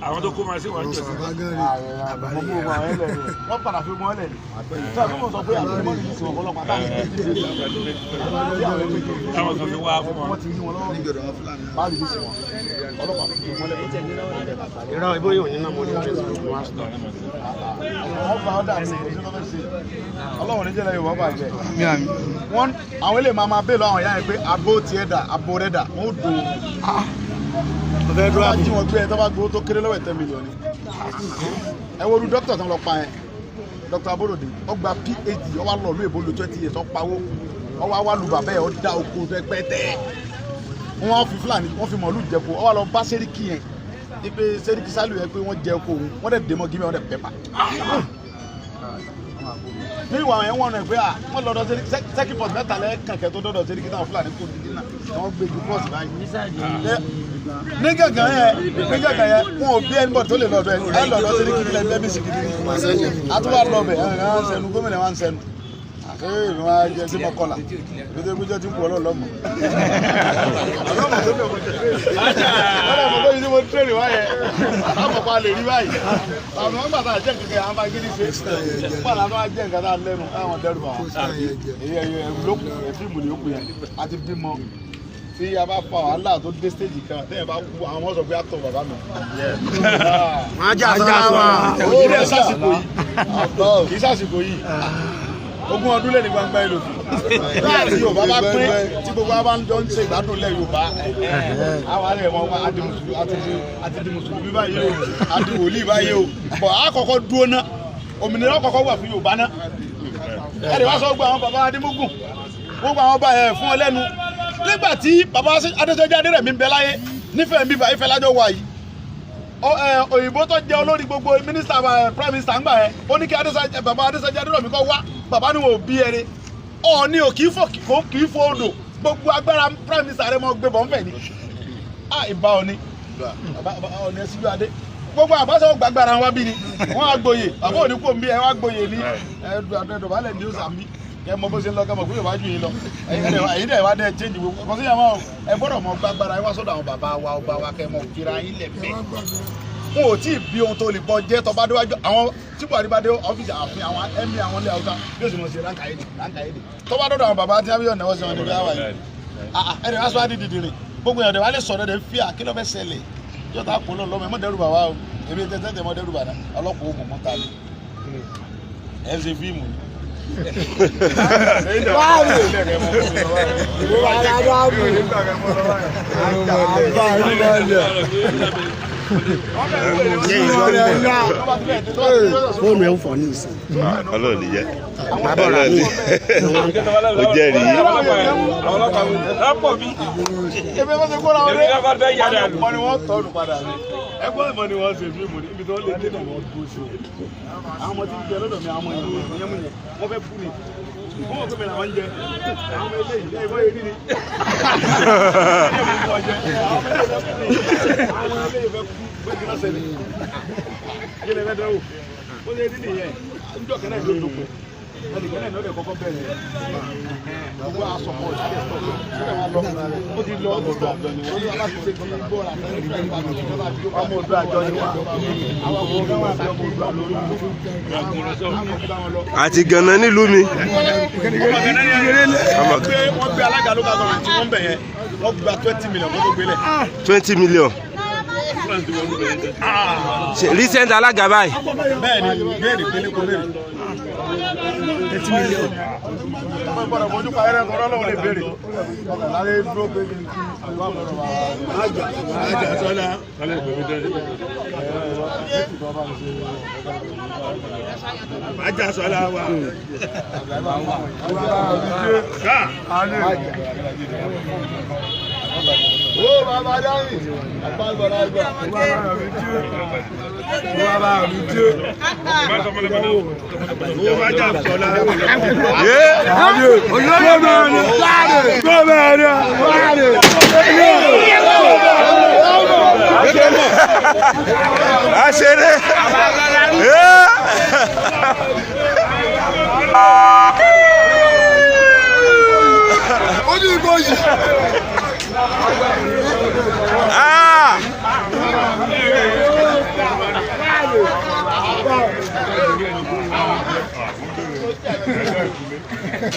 àwọn tó kó máa ṣe wọ́n jẹ́ wọ́n padà fi mọ́ ẹlẹ́ni tí wọ́n sọ pé àwọn ọmọ ìlú ìsìn ọ̀pọ̀lọpọ̀ táwọn kan fi wá fún wọn. wọ́n ti ní wọn lọ́wọ́ báyìí bí sí wọn ọlọ́pàá fi mọ́ ẹlẹ́ni. ìrọ̀ ìbò yóò ní náà mo ní wọ́n fa ọ́dà ní ọlọ́run níjẹ́ lẹ́yìn wọ́n bàjẹ́ wọ́n àwọn ilé máa bẹ́ẹ̀ lọ àwọn ìyá yẹn pé abo tiẹ̀ dà abo rẹ̀ dà wọ́n do ọ̀fẹ́ dúró àbí wọ́n gbé ẹ̀ tó bá gbowó tó kéré lọ́wọ́ 10 mílíọ̀nù ẹ wo dókítà tán lọ pa ẹ Dr. Aborode ó gba PhD ó wá lọ ìlú èbó lo 20 years ó pawó ó wá lu bàbá ẹ̀ ó dá oko tó ẹgbẹ́ tẹ́ wọ́n fi Fúlàní wọ́n fi mọ̀ọ́lù jẹ́ko ó wá lọ bá sẹ́ríkì yẹn ipe sẹ́ríkì sálù yẹn pé wọ́n jẹ oko òun wọ́n dẹ̀ dé mọ́ gímẹ̀ wọ́n dẹ̀ pẹ́pà ní ìwà yẹn wọ́n rẹ̀ pé wọ́n lọ́dọ̀ sẹ́kì pọ̀t mẹ́ta lẹ́ẹ̀kẹ̀kẹ́ tó dọ́dọ̀ sẹ́ríkì táwọn Fúlàní kò dídí náà wọ́n gbé ju pọ́ọ̀sì báyìí ní gàngàn yẹn wọn ò bí ẹnibọ̀ tó lè lọ́dọ̀ ẹ lọ́dọ̀ sẹ́ríkì nílẹ̀ bẹ́ẹ̀ bí sìkìdì ní àtúwà lọ́bẹ̀ ẹ̀ ń sẹnu gómìnà wa ń sẹnu ee mi wá jẹ sí mọ́kànlá gbẹdẹ gbẹjọ tí ń pọ̀ lọ́mọ. ọlọ́mọ tó bẹ̀ mọ́ yìí tí mo tẹ̀lé wáyé àmọ̀pá lè rí báyìí àwọn ọmọ bàtà jẹ́ nǹkan àwọn bá gidi ṣe pàlà tó wá jẹ́ nǹkan tá a lẹ́nu àwọn dẹ́rù bá wọn. èyí lókun fíìmù ni ó pè yẹn àti bímọ tí a bá fa wàhálà tó dé stage kan tẹ́yìn bá kú àwọn ọmọ sọ pé àtọ̀ bàbá mi. wọ́n á jà sọ́ra wọn. kì í sàsìkò yìí ogún ọdún lẹ́ni gbangba ìlò láti Yorùbá bá pín tí gbogbo wa bá ń jọ ń ṣe ìgbádùn lẹ́ Yorùbá àwọn alẹ́ wọn àti di mùsùlùmí báyìí o àti wòlíì báyìí o bọ̀ àkọ́kọ́ dúró ná òmìnira kọ́kọ́ wà fún Yorùbá ná ẹ̀rẹ̀ wá sọ gbogbo àwọn bàbá Adémógùn gbogbo àwọn bá ẹ̀ fún ọ lẹ́nu nígbà tí bàbá Adéṣẹ́jì Adérẹ̀mí ń bẹ láyé nífẹ̀ẹ́ mi báyìí fẹ́ lájọ́ wà yìí òyìnbó tó jẹ́ olórí gbogbo mínísítà prime minister ńgbà yẹn ó ní kí bàbá Adéṣẹ́jì Adérẹ̀mí kọ́ wá bàbá ni wọn ò bí ẹrẹ ọ̀ọ́ni ò kì í fò odò gbogbo agbára prime minister rẹ mọ gbé bọ̀ ń fẹ̀ ni ìbá ọ̀ni ọ̀ni ẹ̀sìnjú adé gbogbo àbáṣe wọn gbàgbára wọn bí ni wọn á gboyè bàbá òní kò ń bí ẹ wá gboyè ní ẹ̀ẹ́dọ̀bálẹ̀ ní ọ̀sán bí kẹ mọ bó ṣe ń lọ kẹ mọ kúrò wájú yìí lọ ẹ̀yin dẹ̀ wá dẹ̀ change gbogbo ẹ̀kọ́ sí yàrá ẹ gbọ́dọ̀ mọ gbàgbára ẹ wá sọ́dọ̀ àwọn bàbá wa ọba wa kẹ mọ kíra yín lẹ̀ bẹ́ẹ̀ wọn ò tí ì bí ohun tó lè bọ jẹ́ tọba déwájú àwọn tí Buhari bá dé ọ́fíìsì àfin àwọn ẹ̀mí àwọn ilé Haúsá bí ó sì mọ̀ sí ránkàyédè tọba dọ́dọ̀ àwọn bàbá tí wọ́n bí ọ̀nà wọ́n sì wọn ní bí wọ́n wà yìí ẹ̀rẹ̀ wá sọ́wọ́n dídì rìn gbogbo èèyàn wá lè sọ̀rọ̀ dẹ̀ fi àkílọ̀ fẹ́ ṣẹlẹ̀ yóò tá a kó lọ lọ́mọ ẹ̀mọ́ dẹ́rù bà wá o èmi tẹ́tẹ́ mọ́ dẹ́rù bà dá ọlọ́pàá ògùn mọ́ta ni ẹ̀ ṣe fíìmù ni. fóònù ẹ̀ ń fọ̀ ní ìsìn. Ọlọ́run ní jẹ́ ó jẹ́rìí. ẹgbẹ́ bá ṣe kó ra wọn dé ọmọ ni wọ́n tọ́nu padà ní ẹgbẹ́ ìmọ̀ ni wọ́n ṣe fíìmù ní ibi tó lè dé ìwọ̀n tó ṣe àwọn ọmọ tí ń jẹ lọ́dọ̀ mi àwọn ọmọ ìlú ìyẹn mú yẹn wọ́n fẹ́ fún mi wọ́n mọ̀ pé mi làwọn ń jẹ àwọn ọmọ eléyìí lẹ́yìn bọ́ yẹn ní àwọn eléyìí fẹ́ kú bẹ́ẹ̀ náà sẹ́ni yẹn lẹ́fẹ́ dẹ́wò ó lé ní nìyẹn níjọ́ kẹ́lẹ́ ìlú ìlú pé ẹnì kẹ́lẹ́ ìlú ọ̀dẹ̀ kọ́kọ́ bẹ̀rẹ̀ gbogbo asọ̀pọ̀ ìṣẹ̀lẹ̀ ó ti lọ ọdún tó àjọ ni wọ́n ní aláṣẹ ṣe kí bọ́ọ̀lù àtẹ́lẹ̀ ọmọ ọdún àjọ ni wọ́n àwọn ọmọ ọdún wọn àti ọmọ ọdún àlórí àti Gànà nílùú mi. wọ́n gbé alága ló bá gbọ́n tí wọ́n bẹ̀ yẹn wọ́n gba 20 million kó tó gbélé. 20 million. recent alága báyìí. bẹ́ẹ̀ni béèrè pélé kò béèrè 20 million. ọmọ ìbọ̀dọ̀ fojú pa ẹrẹ́ kọ́ lọ́wọ́ lè béèrè láyé dúró pé kí n ajá sọ́lá. ajá sọ́lá wa. Ó bàbá dáhìn, àpá ìbọ̀dá ìgbà. Ó bàbá mi jú. Ó bá jà sọ́lá. Gómìnà. Ó